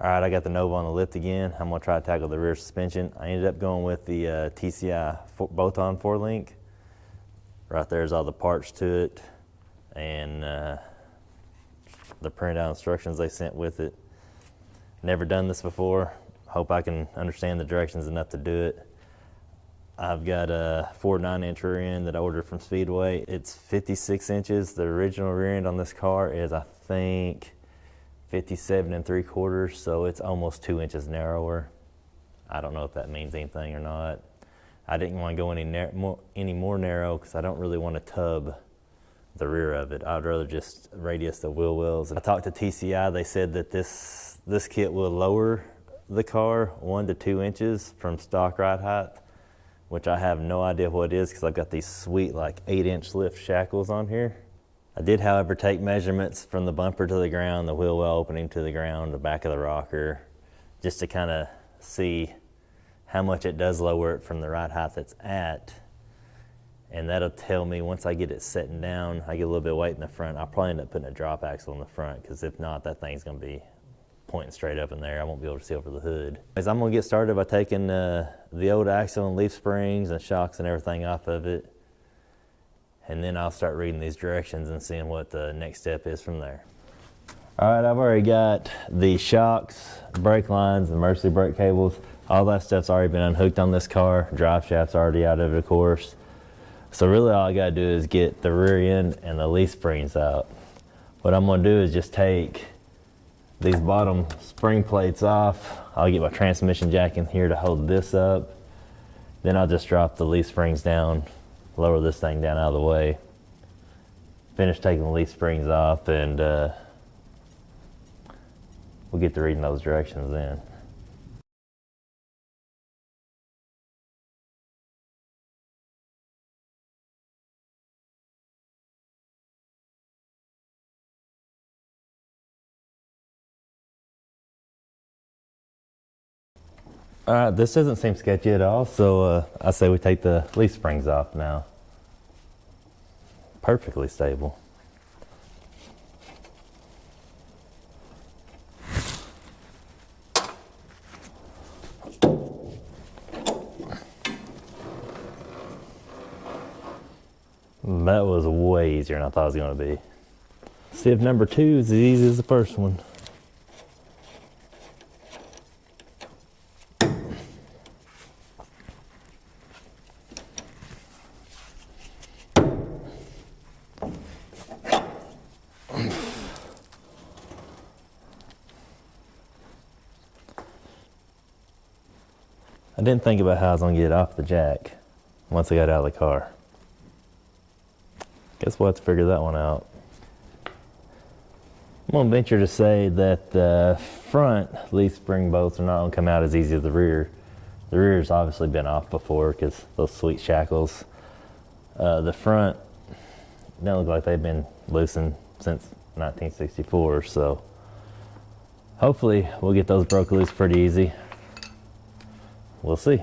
All right, I got the Nova on the lift again. I'm gonna try to tackle the rear suspension. I ended up going with the TCI bolt-on 4-link. Right there's all the parts to it and the printed out instructions they sent with it. Never done this before. Hope I can understand the directions enough to do it. I've got a 4 9-inch rear end that I ordered from Speedway. It's 56 inches. The original rear end on this car is, I think, 57 3/4, so it's almost 2 inches narrower. I don't know if that means anything or not. I didn't want to go any more narrow because I don't really want to tub the rear of it. I'd rather just radius the wheel wells. I talked to TCI. They said that this kit will lower the car 1 to 2 inches from stock ride height, which I have no idea what it is because I've got these sweet like 8-inch lift shackles on here. I did, however, take measurements from the bumper to the ground, the wheel well opening to the ground, the back of the rocker, just to kind of see how much it does lower it from the ride height it's at. And that'll tell me once I get it setting down, I get a little bit of weight in the front, I'll probably end up putting a drop axle in the front because if not, that thing's gonna be pointing straight up in there. I won't be able to see over the hood. As I'm gonna get started by taking the old axle and leaf springs and shocks and everything off of it. And then I'll start reading these directions and seeing what the next step is from there. All right, I've already got the shocks, brake lines, emergency brake cables. All that stuff's already been unhooked on this car. Drive shaft's already out of it, of course. So really all I gotta do is get the rear end and the leaf springs out. What I'm gonna do is just take these bottom spring plates off. I'll get my transmission jack in here to hold this up. Then I'll just drop the leaf springs down, lower this thing down out of the way, finish taking the leaf springs off, and we'll get to reading those directions then. All right, this doesn't seem sketchy at all, so I say we take the leaf springs off now. Perfectly stable. That was way easier than I thought it was going to be. See if number 2 is as easy as the first one. I didn't think about how I was going to get it off the jack once I got out of the car. Guess we'll have to figure that one out. I'm going to venture to say that the front leaf spring bolts are not going to come out as easy as the rear. The rear's obviously been off before because those sweet shackles. The front don't look like they've been loosened since 1964, so hopefully we'll get those broke loose pretty easy. We'll see.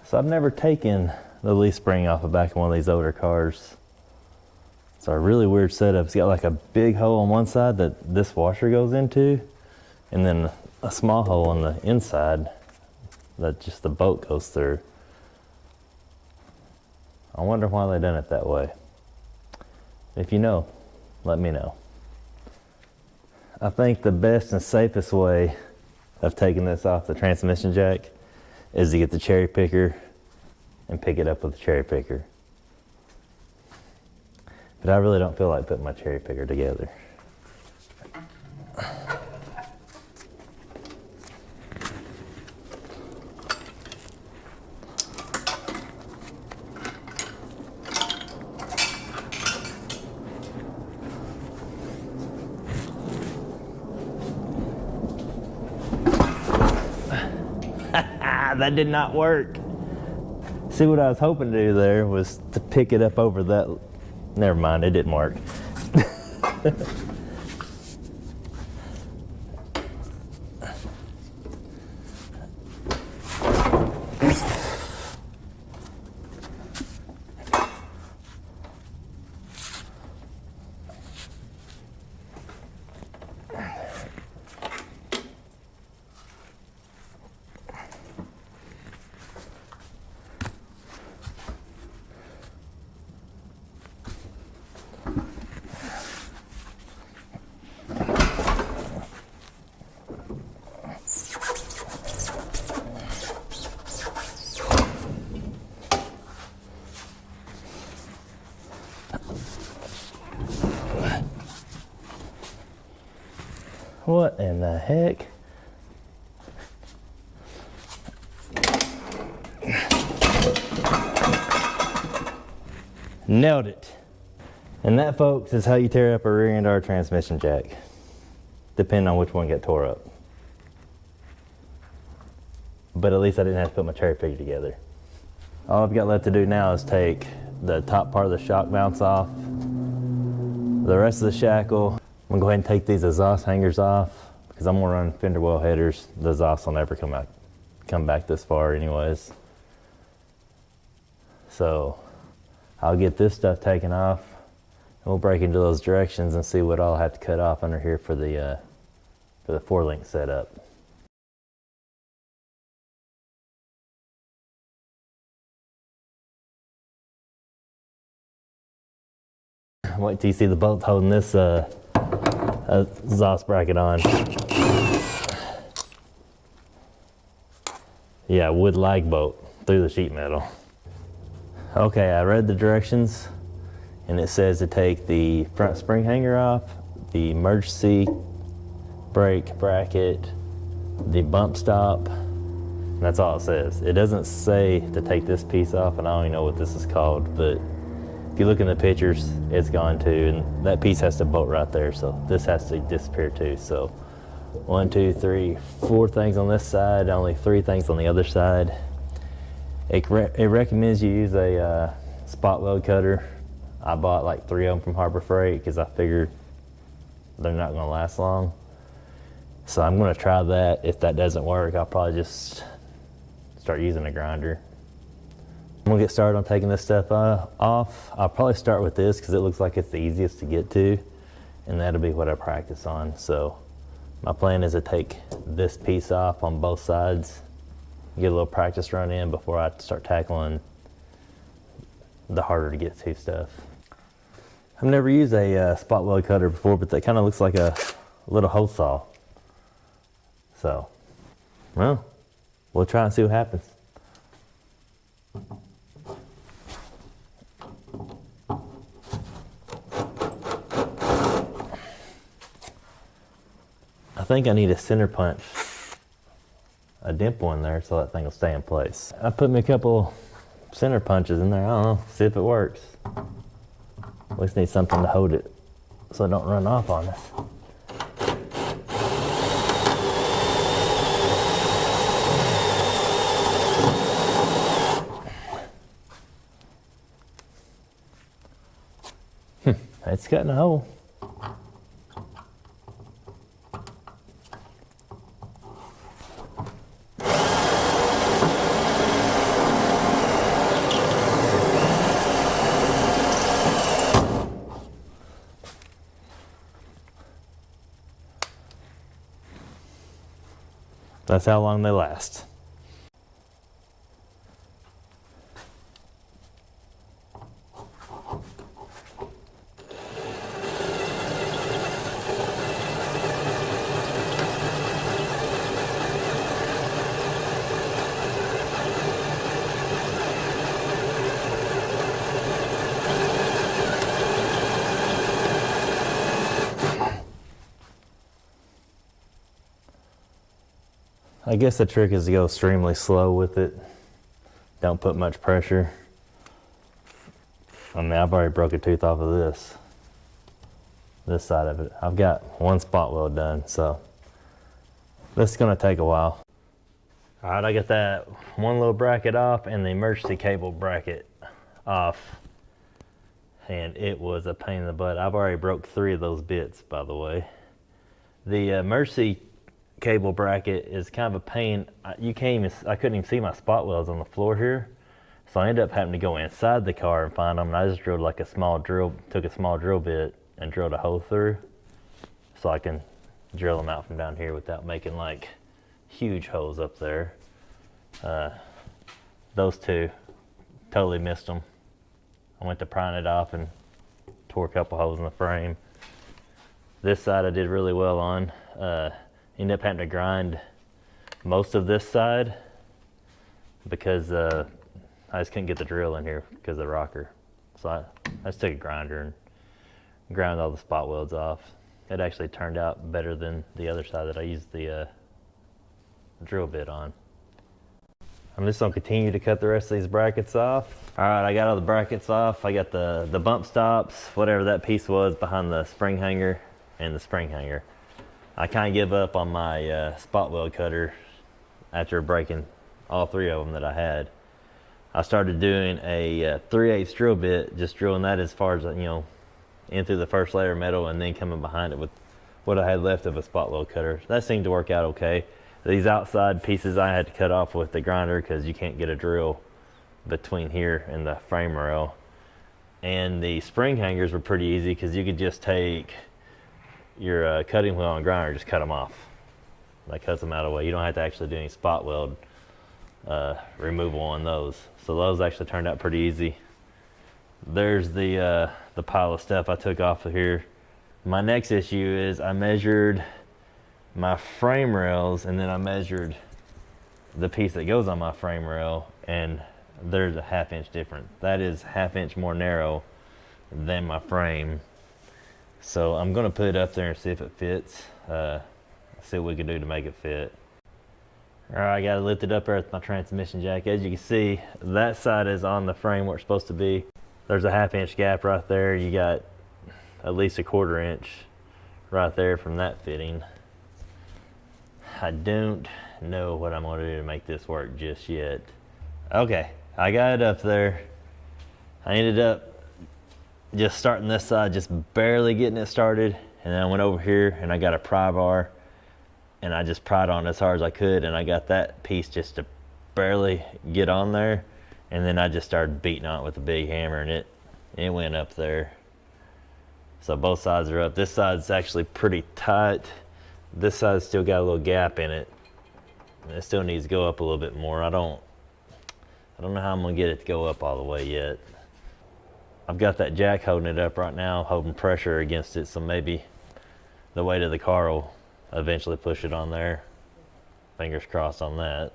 So I've never taken the leaf spring off the back of one of these older cars. It's a really weird setup. It's got like a big hole on one side that this washer goes into, and then a small hole on the inside that just the bolt goes through. I wonder why they done it that way. If you know, let me know. I think the best and safest way of taking this off the transmission jack is to get the cherry picker and pick it up with the cherry picker. But I really don't feel like putting my cherry picker together. That did not work. See, what I was hoping to do there was to pick it up over that. Never mind, it didn't work. What in the heck? Nailed it. And that, folks, is how you tear up a rear end or transmission jack, depending on which one got tore up. But at least I didn't have to put my cherry picker together. All I've got left to do now is take the top part of the shock mounts off, the rest of the shackle. I'm gonna go ahead and take these exhaust hangers off because I'm gonna run fender well headers. The exhaust will never come back this far anyways. So I'll get this stuff taken off and we'll break into those directions and see what I'll have to cut off under here for the 4-link setup. Wait till you see the bolt holding this exhaust bracket on. Yeah, wood lag bolt through the sheet metal. Okay, I read the directions and it says to take the front spring hanger off, the emergency brake bracket, the bump stop, and that's all it says. It doesn't say to take this piece off, and I don't even know what this is called, but if you look in the pictures, it's gone too, and that piece has to bolt right there, so this has to disappear too. So 1, 2, 3, 4 things on this side, only 3 things on the other side. It recommends you use a spot weld cutter. I bought like 3 of them from Harbor Freight because I figured they're not gonna last long. So I'm gonna try that. If that doesn't work, I'll probably just start using a grinder. I'm gonna get started on taking this stuff off. I'll probably start with this because it looks like it's the easiest to get to, and that'll be what I practice on. So my plan is to take this piece off on both sides, get a little practice run in before I start tackling the harder to get to stuff. I've never used a spot weld cutter before, but that kind of looks like a little hole saw. So, well, we'll try and see what happens. I think I need a center punch, a dimple in there so that thing will stay in place. I put me a couple center punches in there. I don't know, see if it works. At least need something to hold it so it don't run off on us. It's cutting a hole. That's how long they last. I guess the trick is to go extremely slow with it. Don't put much pressure. I mean, I've already broke a tooth off of this side of it. I've got 1 spot weld done, so this is gonna take a while. All right, I got that 1 little bracket off and the emergency cable bracket off. And it was a pain in the butt. I've already broke 3 of those bits, by the way. The emergency cable bracket is kind of a pain. I couldn't even see my spot welds on the floor here, so I ended up having to go inside the car and find them, and I just drilled like a small drill, took a small drill bit and drilled a hole through so I can drill them out from down here without making like huge holes up there. Those 2, totally missed them. I went to prying it off and tore a couple holes in the frame. This side I did really well on. Ended up having to grind most of this side because I just couldn't get the drill in here because of the rocker. So I just took a grinder and ground all the spot welds off. It actually turned out better than the other side that I used the drill bit on. I'm just gonna continue to cut the rest of these brackets off. All right, I got all the brackets off. I got the bump stops, whatever that piece was behind the spring hanger and the spring hanger. I kind of give up on my spot weld cutter after breaking all three of them that I had. I started doing a 3/8 drill bit, just drilling that as far as, you know, in through the first layer of metal and then coming behind it with what I had left of a spot weld cutter. That seemed to work out okay. These outside pieces I had to cut off with the grinder because you can't get a drill between here and the frame rail. And the spring hangers were pretty easy because you could just take your cutting wheel and grinder, just cut them off. That cuts them out of the way. You don't have to actually do any spot weld removal on those. So those actually turned out pretty easy. There's the pile of stuff I took off of here. My next issue is I measured my frame rails and then I measured the piece that goes on my frame rail, and there's a 1/2 inch difference. That is 1/2 inch more narrow than my frame. So I'm gonna put it up there and see if it fits. See what we can do to make it fit. All right, I got it lifted up there with my transmission jack. As you can see, that side is on the frame where it's supposed to be. There's a 1/2 inch gap right there. You got at least a 1/4 inch right there from that fitting. I don't know what I'm going to do to make this work just yet. Okay, I got it up there. I ended up just starting this side, just barely getting it started, and then I went over here and I got a pry bar and I just pried on as hard as I could, and I got that piece just to barely get on there, and then I just started beating on it with a big hammer, and it went up there. So both sides are up. This side's actually pretty tight. This side's still got a little gap in it. It still needs to go up a little bit more. I don't know how I'm gonna get it to go up all the way yet. I've got that jack holding it up right now, holding pressure against it, so maybe the weight of the car will eventually push it on there. Fingers crossed on that.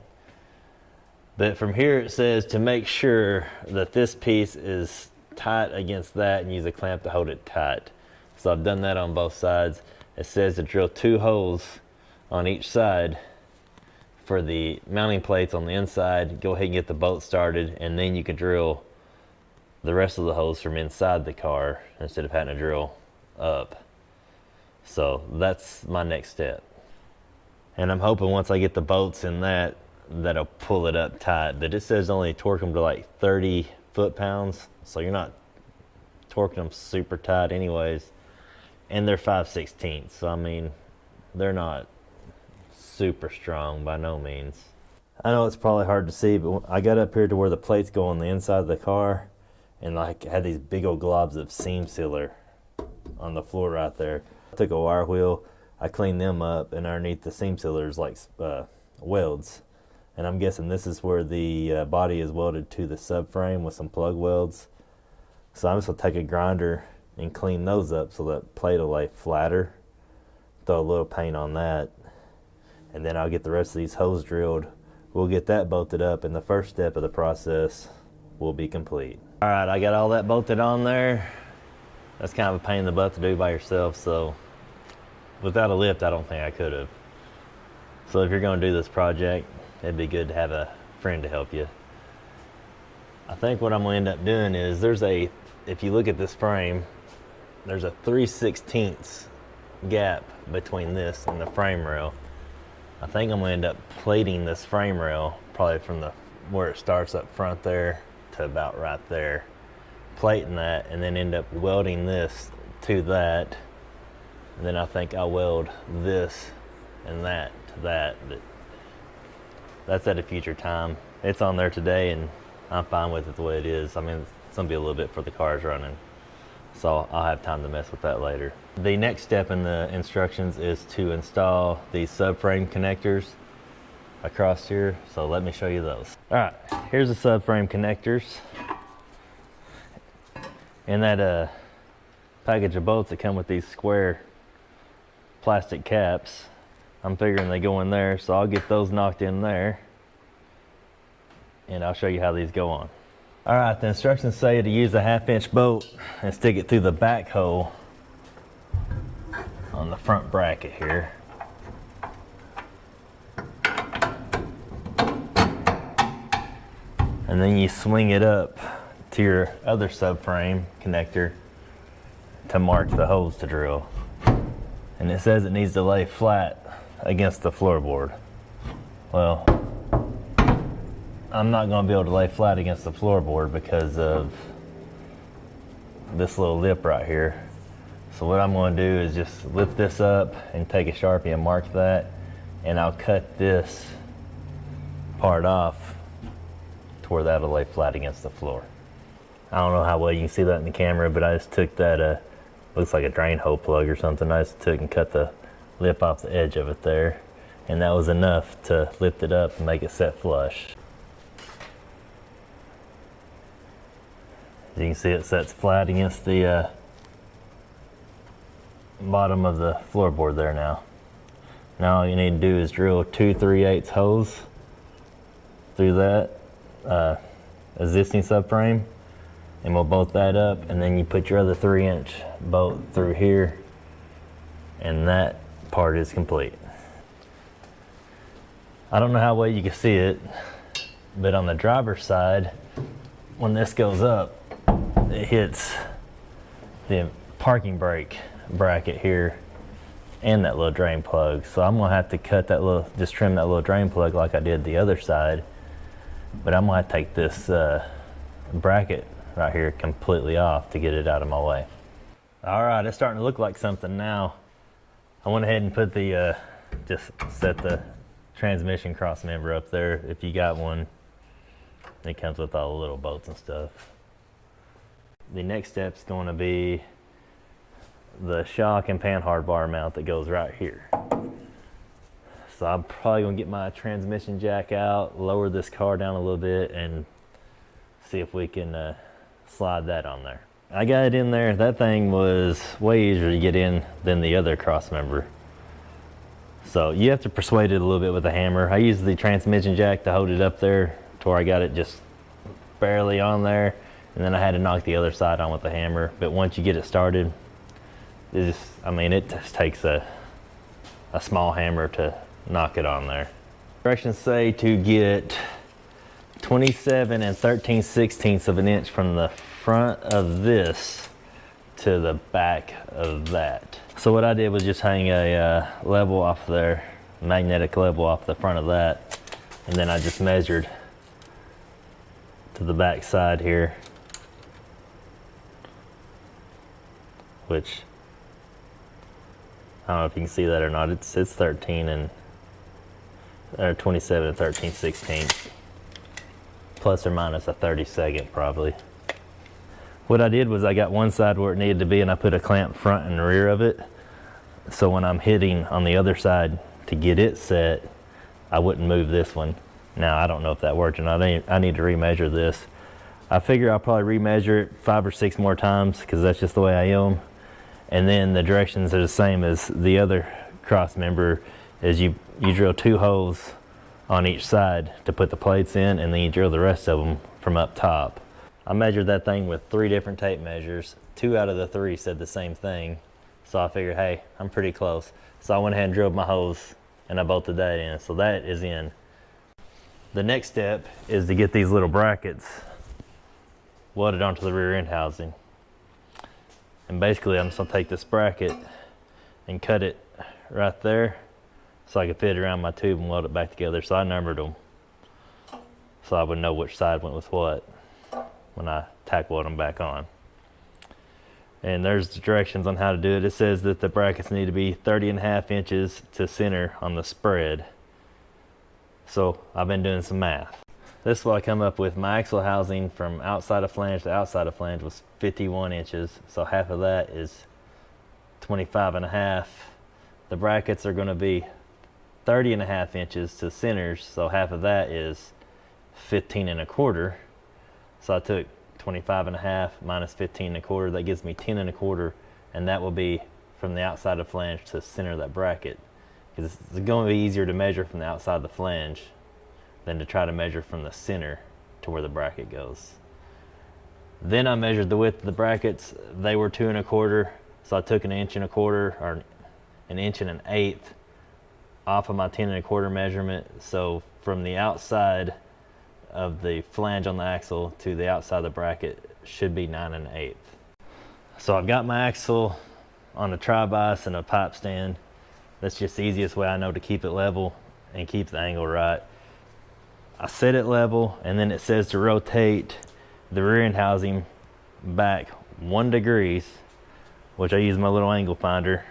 But from here it says to make sure that this piece is tight against that and use a clamp to hold it tight. So I've done that on both sides. It says to drill 2 holes on each side for the mounting plates on the inside. Go ahead and get the bolt started, and then you can drill the rest of the holes from inside the car instead of having to drill up. So that's my next step. And I'm hoping once I get the bolts in that'll pull it up tight. But it says only torque them to like 30 foot-pounds, so you're not torquing them super tight anyways. And they're 5/16, so I mean, they're not super strong by no means. I know it's probably hard to see, but I got up here to where the plates go on the inside of the car, and like I had these big old globs of seam sealer on the floor right there. I took a wire wheel, I cleaned them up, and underneath the seam sealers like welds. And I'm guessing this is where the body is welded to the subframe with some plug welds. So I'm just gonna take a grinder and clean those up so that plate will lay flatter. Throw a little paint on that, and then I'll get the rest of these holes drilled. We'll get that bolted up, and the first step of the process will be complete. All right, I got all that bolted on there. That's kind of a pain in the butt to do by yourself, so without a lift, I don't think I could have. So if you're gonna do this project, it'd be good to have a friend to help you. I think what I'm gonna end up doing is if you look at this frame, there's a 3/16 gap between this and the frame rail. I think I'm gonna end up plating this frame rail probably from where it starts up front there to about right there. Plating that, and then end up welding this to that. And then I think I'll weld this and that to that. But that's at a future time. It's on there today, and I'm fine with it the way it is. I mean, it's gonna be a little bit for the cars running, so I'll have time to mess with that later. The next step in the instructions is to install these subframe connectors across here, so let me show you those. All right, here's the subframe connectors. In that package of bolts that come with these square plastic caps, I'm figuring they go in there, so I'll get those knocked in there, and I'll show you how these go on. All right, the instructions say to use a 1/2 inch bolt and stick it through the back hole on on the front bracket here. And then you swing it up to your other subframe connector to mark the holes to drill. And it says it needs to lay flat against the floorboard. Well, I'm not going to be able to lay flat against the floorboard because of this little lip right here. So what I'm going to do is just lift this up and take a Sharpie and mark that, and I'll cut this part off to where that'll lay flat against the floor. I don't know how well you can see that in the camera, but I just took that, looks like a drain hole plug or something. I just took and cut the lip off the edge of it there, and that was enough to lift it up and make it set flush. As you can see, it sets flat against the bottom of the floorboard there now. Now all you need to do is drill 2 3/8 holes through that existing subframe, and we'll bolt that up, and then you put your other 3-inch bolt through here, and that part is complete. I don't know how well you can see it, but on the driver's side, when this goes up, it hits the parking brake bracket here and that little drain plug. So I'm gonna have to cut that little, just trim that little drain plug like I did the other side, but I'm gonna have to take this bracket right here completely off to get it out of my way. All right, it's starting to look like something now. I went ahead and put the, just set the transmission cross member up there. If you got one, it comes with all the little bolts and stuff. The next step's going to be the shock and pan hard bar mount that goes right here. So I'm probably going to get my transmission jack out, lower this car down a little bit, and see if we can slide that on there. I got it in there. That thing was way easier to get in than the other Crossmember. So you have to persuade it a little bit with a hammer. I used the transmission jack to hold it up there to where I got it just barely on there, and then I had to knock the other side on with the hammer. But once you get it started, it just takes a small hammer to knock it on there. Directions say to get 27 13/16 of an inch from the front of this to the back of that. So what I did was just hang a level off there, magnetic level off the front of that, and then I just measured to the back side here, which I don't know if you can see that or not. It's 13 and or 27 13/16, plus or minus a 32nd probably. What I did was I got one side where it needed to be, and I put a clamp front and rear of it, so when I'm hitting on the other side to get it set, I wouldn't move this one. Now I don't know if that worked or not. I need to remeasure this. I figure I'll probably remeasure it 5 or 6 more times because that's just the way I am. And then the directions are the same as the other Crossmember, is you drill 2 holes on each side to put the plates in, and then you drill the rest of them from up top. I measured that thing with 3 different tape measures. 2 out of the 3 said the same thing. So I figured, hey, I'm pretty close. So I went ahead and drilled my hose, and I bolted that in. So that is in. The next step is to get these little brackets welded onto the rear end housing. And basically I'm just gonna take this bracket and cut it right there so I could fit it around my tube and weld it back together. So I numbered them so I would know which side went with what when I tack weld them back on. And there's the directions on how to do it. It says that the brackets need to be 30.5 inches to center on the spread. So I've been doing some math. This is what I come up with. My axle housing from outside of flange to outside of flange was 51 inches. So half of that is 25.5. The brackets are going to be 30.5 inches to centers. So half of that is 15.25. So I took 25.5 minus 15.25. That gives me 10.25, and that will be from the outside of flange to center of that bracket. Because it's going to be easier to measure from the outside of the flange than to try to measure from the center to where the bracket goes. Then I measured the width of the brackets. They were 2.25, so I took 1.25 inches or 1 1/8 off of my 10 1/4 measurement. So from the outside of the flange on the axle to the outside of the bracket should be 9 1/8. So I've got my axle on a tri-bias and a pipe stand. That's just the easiest way I know to keep it level and keep the angle right. I set it level, and then it says to rotate the rear end housing back 1 degree, which I use my little angle finder.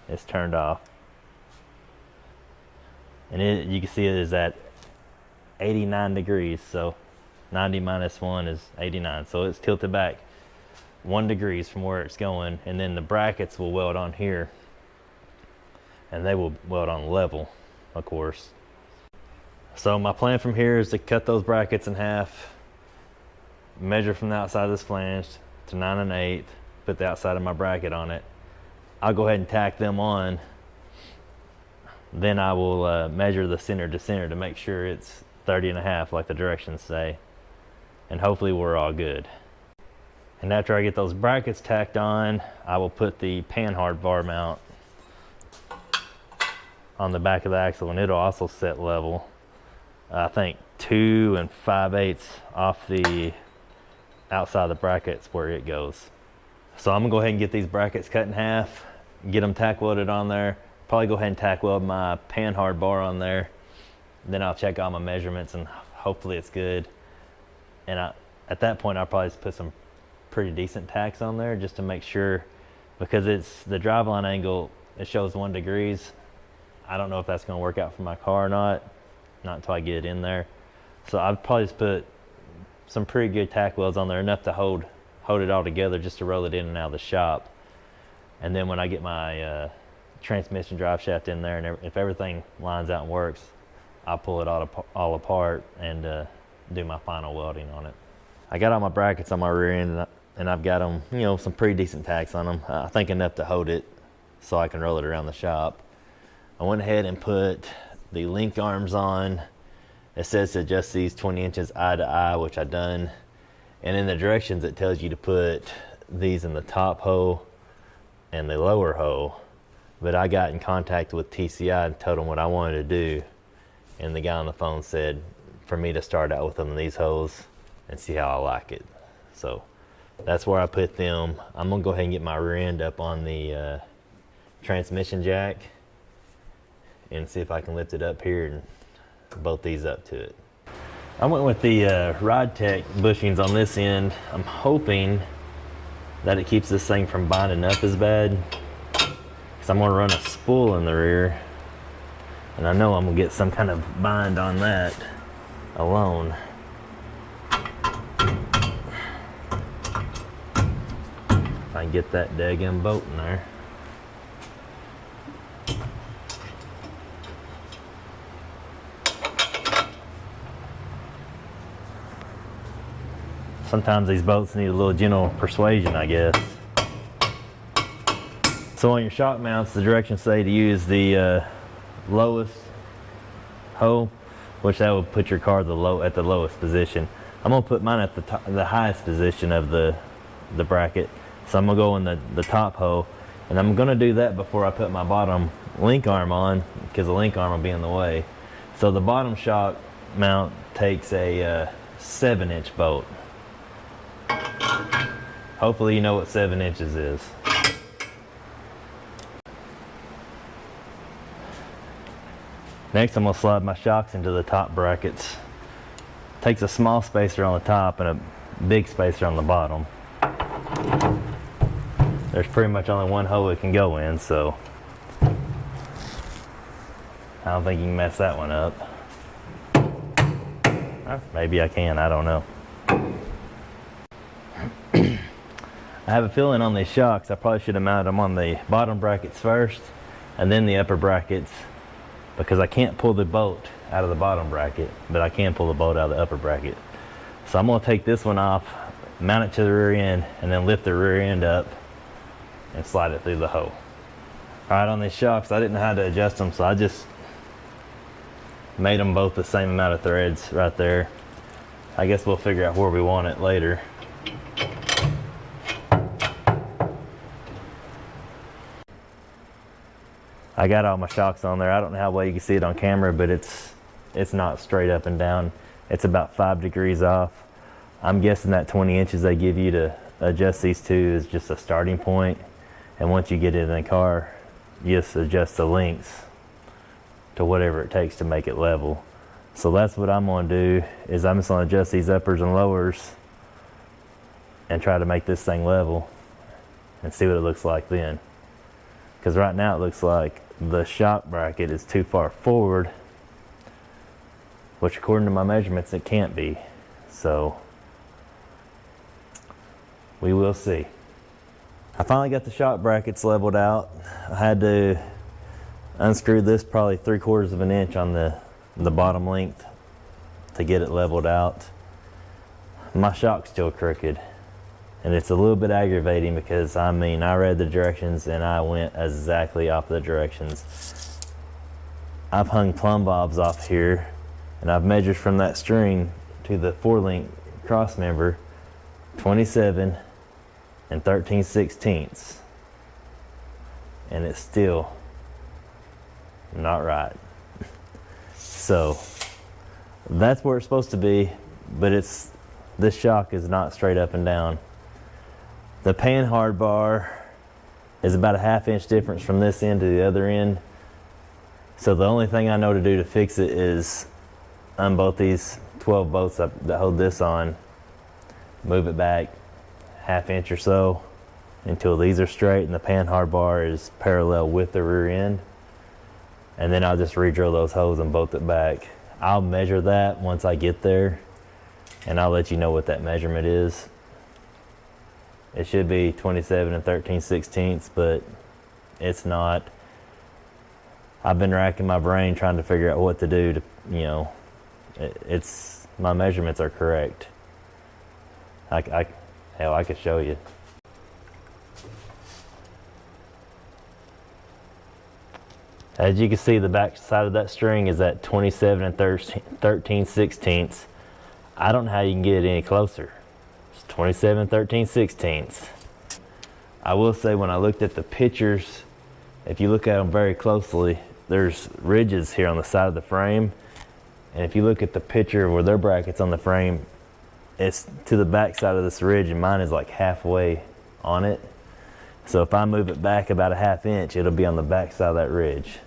It's turned off. And you can see it is at 89 degrees, so 90 minus 1 is 89. So it's tilted back 1 degree from where it's going, and then the brackets will weld on here, and they will weld on level, of course. So my plan from here is to cut those brackets in half, measure from the outside of this flange to 9 1/8, put the outside of my bracket on it. I'll go ahead and tack them on. Then I will measure the center to center to make sure it's 30 1/2 like the directions say, and hopefully we're all good. And after I get those brackets tacked on, I will put the panhard bar mount on the back of the axle, and it'll also set level. I think 2 5/8 off the outside of the brackets where it goes. So I'm gonna go ahead and get these brackets cut in half, get them tack welded on there. Probably go ahead and tack weld my panhard bar on there. Then I'll check all my measurements and hopefully it's good. And at that point I'll probably just put some pretty decent tacks on there just to make sure, because it's the driveline angle, it shows 1 degree. I don't know if that's gonna work out for my car or not until I get it in there. So I'd probably just put some pretty good tack welds on there, enough to hold it all together just to roll it in and out of the shop. And then when I get my transmission drive shaft in there, and if everything lines out and works, I'll pull it all apart and do my final welding on it. I got all my brackets on my rear end, and I've got them, you know, some pretty decent tacks on them. I think enough to hold it so I can roll it around the shop. I went ahead and put the link arms on. It says to adjust these 20 inches eye to eye, which I done. And in the directions it tells you to put these in the top hole and the lower hole. But I got in contact with TCI and told them what I wanted to do. And the guy on the phone said for me to start out with them in these holes and see how I like it. So that's where I put them. I'm gonna go ahead and get my rear end up on the transmission jack and see if I can lift it up here and bolt these up to it. I went with the Ride Tech bushings on this end. I'm hoping that it keeps this thing from binding up as bad, because I'm gonna run a spool in the rear, and I know I'm gonna get some kind of bind on that alone. If I can get that daggum bolt in there. Sometimes these bolts need a little gentle persuasion, I guess. So on your shock mounts, the directions say to use the lowest hole, which that would put your car at the lowest position. I'm gonna put mine at the highest position of the bracket. So I'm gonna go in the top hole, and I'm gonna do that before I put my bottom link arm on, because the link arm will be in the way. So the bottom shock mount takes a 7-inch bolt. Hopefully you know what 7 inches is. Next I'm going to slide my shocks into the top brackets. Takes a small spacer on the top and a big spacer on the bottom. There's pretty much only one hole it can go in, so I don't think you can mess that one up. Maybe I can, I don't know. I have a feeling on these shocks I probably should have mounted them on the bottom brackets first and then the upper brackets, because I can't pull the bolt out of the bottom bracket, but I can pull the bolt out of the upper bracket. So I'm going to take this one off, mount it to the rear end, and then lift the rear end up and slide it through the hole. Alright, on these shocks I didn't know how to adjust them, so I just made them both the same amount of threads right there. I guess we'll figure out where we want it later. I got all my shocks on there. I don't know how well you can see it on camera, but it's not straight up and down. It's about 5 degrees off. I'm guessing that 20 inches they give you to adjust these two is just a starting point. And once you get it in the car, you just adjust the lengths to whatever it takes to make it level. So that's what I'm gonna do, is I'm just gonna adjust these uppers and lowers and try to make this thing level and see what it looks like then. Because right now it looks like the shock bracket is too far forward, which according to my measurements it can't be. So we will see. I finally got the shock brackets leveled out. I had to unscrew this probably 3/4 of an inch on the bottom length to get it leveled out. My shock's still crooked, and it's a little bit aggravating because I read the directions and I went exactly off the directions. I've hung plumb bobs off here, and I've measured from that string to the 4-link crossmember 27 and 13/16, and it's still not right. So that's where it's supposed to be, but this shock is not straight up and down. The pan hard bar is about a 1/2 inch difference from this end to the other end. So the only thing I know to do to fix it is unbolt these 12 bolts that hold this on, move it back 1/2 inch or so until these are straight and the pan hard bar is parallel with the rear end. And then I'll just re-drill those holes and bolt it back. I'll measure that once I get there, and I'll let you know what that measurement is. It should be 27 and 13/16, but it's not. I've been racking my brain trying to figure out what to do to, my measurements are correct. Hell, I could show you. As you can see, the back side of that string is at 27 and 13/16. I don't know how you can get it any closer. It's 27 13/16. I will say, when I looked at the pictures, if you look at them very closely, there's ridges here on the side of the frame. And if you look at the picture where their bracket's on the frame, it's to the back side of this ridge, and mine is like halfway on it. So if I move it back about a 1/2 inch, it'll be on the back side of that ridge.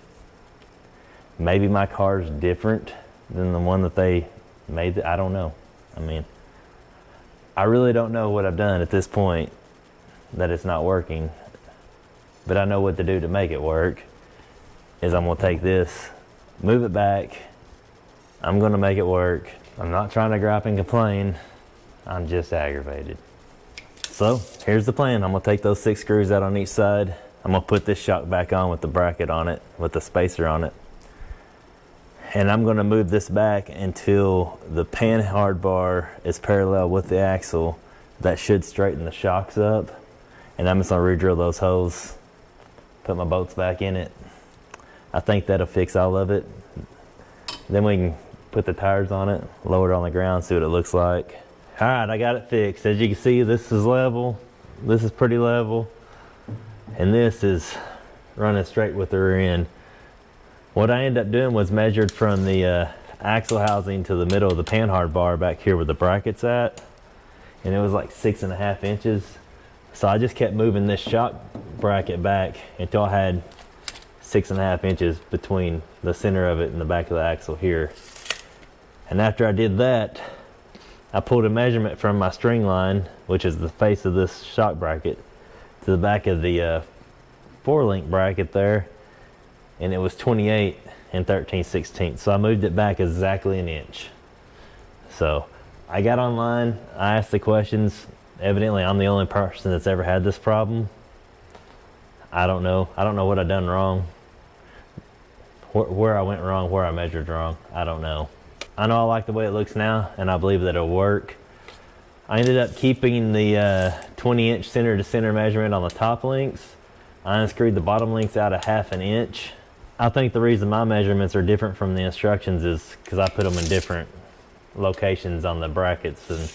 Maybe my car's different than the one that they made. I don't know. I really don't know what I've done at this point that it's not working. But I know what to do to make it work. Is I'm gonna take this, move it back. I'm gonna make it work. I'm not trying to gripe and complain. I'm just aggravated. So here's the plan. I'm gonna take those 6 screws out on each side. I'm gonna put this shock back on with the bracket on it, with the spacer on it. And I'm gonna move this back until the pan hard bar is parallel with the axle. That should straighten the shocks up. And I'm just gonna re-drill those holes, put my bolts back in it. I think that'll fix all of it. Then we can put the tires on it, lower it on the ground, see what it looks like. All right, I got it fixed. As you can see, this is level. This is pretty level. And this is running straight with the rear end. What I ended up doing was measured from the axle housing to the middle of the pan hard bar back here where the bracket's at. And it was like 6.5 inches. So I just kept moving this shock bracket back until I had 6.5 inches between the center of it and the back of the axle here. And after I did that, I pulled a measurement from my string line, which is the face of this shock bracket, to the back of the 4-link bracket there, and it was 28 and 13/16. So I moved it back exactly an inch. So I got online, I asked the questions. Evidently I'm the only person that's ever had this problem. I don't know what I done wrong, where I went wrong, where I measured wrong. I don't know. I know I like the way it looks now, and I believe that it'll work. I ended up keeping the 20-inch center to center measurement on the top links. I unscrewed the bottom links out a 1/2 inch. I think the reason my measurements are different from the instructions is because I put them in different locations on the brackets and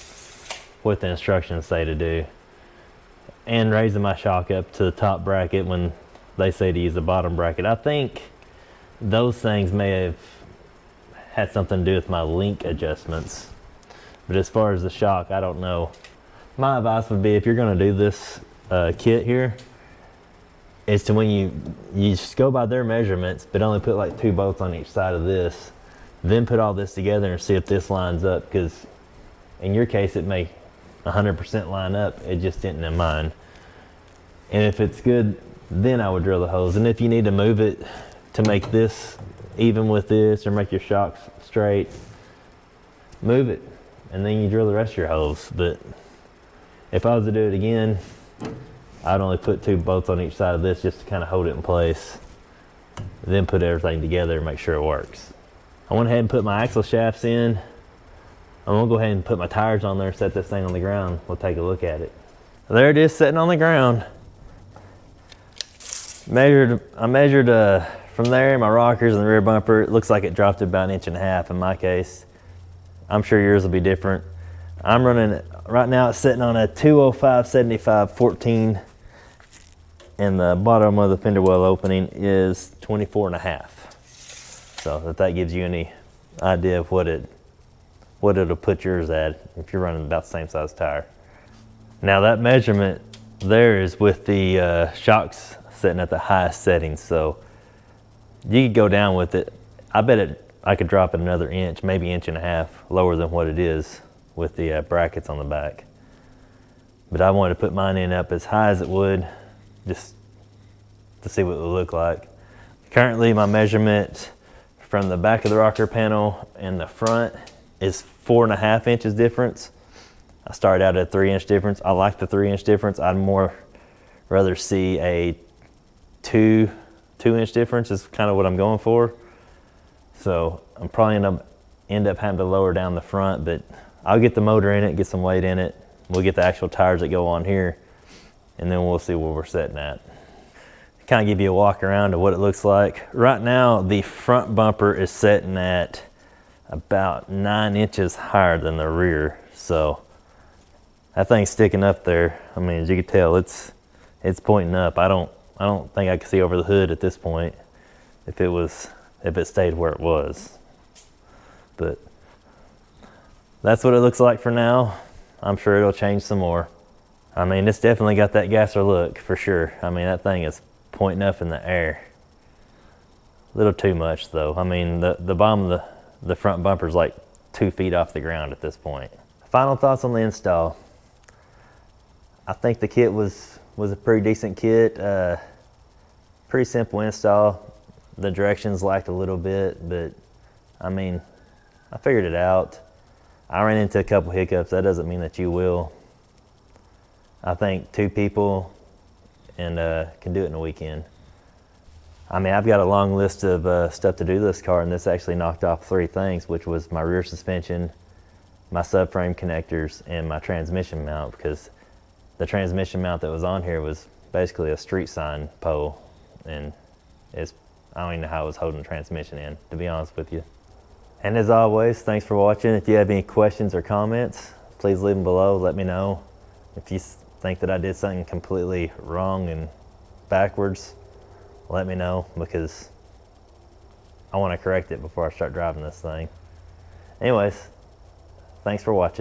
what the instructions say to do. And raising my shock up to the top bracket when they say to use the bottom bracket. I think those things may have had something to do with my link adjustments. But as far as the shock, I don't know. My advice would be, if you're going to do this kit here, is to when you just go by their measurements, but only put like 2 bolts on each side of this, then put all this together and see if this lines up, because in your case it may 100% line up, it just didn't in mine. And if it's good, then I would drill the holes. And if you need to move it to make this even with this, or make your shocks straight, move it, and then you drill the rest of your holes. But if I was to do it again, I'd only put 2 bolts on each side of this just to kind of hold it in place, then put everything together and make sure it works. I went ahead and put my axle shafts in. I'm gonna go ahead and put my tires on there, set this thing on the ground. We'll take a look at it. There it is, sitting on the ground. I measured from there, my rockers and the rear bumper. It looks like it dropped about 1.5 inches in my case. I'm sure yours will be different. I'm running, right now it's sitting on a 205/75/14, and the bottom of the fender well opening is 24.5. So if that gives you any idea of what it'll put yours at if you're running about the same size tire. Now that measurement there is with the shocks sitting at the highest setting, so you could go down with it. I bet I could drop it another inch, maybe 1.5 inches lower than what it is with the brackets on the back. But I wanted to put mine in up as high as it would, just to see what it would look like. Currently my measurement from the back of the rocker panel and the front is 4.5 inches difference. I started out at a 3-inch difference. I like the 3-inch difference. I'd more rather see a 2-inch difference is kind of what I'm going for. So I'm probably end up having to lower down the front, but I'll get the motor in it, get some weight in it. We'll get the actual tires that go on here, and then we'll see where we're sitting at. Kind of give you a walk around of what it looks like. Right now, the front bumper is sitting at about 9 inches higher than the rear. So that thing's sticking up there. I mean, as you can tell, it's pointing up. I don't think I could see over the hood at this point if it stayed where it was. But that's what it looks like for now. I'm sure it'll change some more. I mean, it's definitely got that gasser look for sure. I mean, that thing is pointing up in the air. A little too much though. I mean, the bottom of the front bumper is like 2 feet off the ground at this point. Final thoughts on the install. I think the kit was a pretty decent kit. Pretty simple install. The directions lacked a little bit, but I mean, I figured it out. I ran into a couple hiccups. That doesn't mean that you will. I think 2 people and can do it in a weekend. I mean, I've got a long list of stuff to do to this car, and this actually knocked off 3 things, which was my rear suspension, my subframe connectors, and my transmission mount, because the transmission mount that was on here was basically a street sign pole, and I don't even know how it was holding the transmission in, to be honest with you. And as always, thanks for watching. If you have any questions or comments, please leave them below. Let me know. If you think that I did something completely wrong and backwards, let me know, because I want to correct it before I start driving this thing. Anyways, thanks for watching.